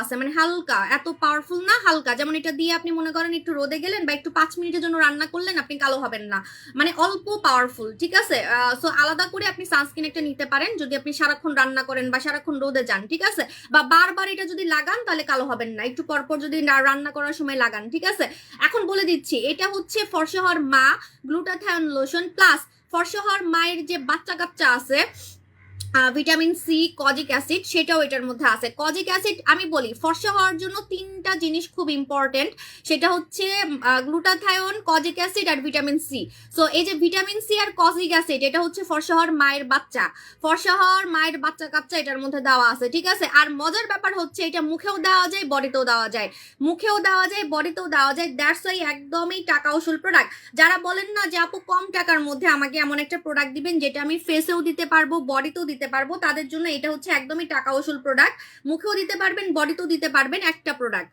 আছে, মানে হালকা, এত পাওয়ারফুল না, হালকা। যেমন এটা দিয়ে আপনি মনে করেন একটু রোদে গেলেন বা একটু 5 মিনিটের জন্য রান্না করলেন, আপনি কালো হবেন না, মানে অল্প পাওয়ারফুল, ঠিক আছে। সো আলাদা করে আপনি সানস্ক্রিন একটা নিতে পারেন যদি আপনি সারাক্ষণ রান্না করেন বা সারাক্ষণ রোদে যান, ঠিক আছে। বা বারবার এটা যদি লাগান তাহলে কালো হবেন না, একটু পরপর যদি রান্না করার সময় লাগান, ঠিক আছে। এখন বলে দিচ্ছি, এটা হচ্ছে ফর্সা হওয়ার মা গ্লুটাথায়ন লোশন প্লাস ফর্সা হওয়ার মায়ের যে বাচ্চা কাচ্চা আছে, ভিটামিন সি, কজিক অ্যাসিড, সেটাও এটার মধ্যে আছে। কজিক অ্যাসিড আমি বলি ফর্সা হওয়ার জন্য 3টা জিনিস খুব ইম্পর্টেন্ট, সেটা হচ্ছে গ্লুটাথায়ন, কজিক অ্যাসিড আর ভিটামিন সি। সো এই যে ভিটামিন সি আর কজিক অ্যাসিড, এটা হচ্ছে ফর্সা হওয়ার মায়ের বাচ্চা, ফর্সা হওয়ার মায়ের বাচ্চা কাচ্চা এটার মধ্যে দেওয়া আছে, ঠিক আছে। আর মজার ব্যাপার হচ্ছে এটা মুখেও দেওয়া যায়, বডিতেও দেওয়া যায়, মুখেও দেওয়া যায়, বডিতেও দেওয়া যায়। দ্যাটস ওয়াই একদমই টাকা উসুল প্রোডাক্ট। যারা বলেন না যে আপু কম টাকার মধ্যে আমাকে এমন একটা প্রোডাক্ট দিবেন যেটা আমি ফেসেও দিতে পারবো, বডিতেও দিতে পারবো, তাদের জন্য এটা হচ্ছে একদমই টাকা উসুল প্রোডাক্ট। মুখেও দিতে পারবেন, বডিতেও দিতে পারবেন, একটা প্রোডাক্ট।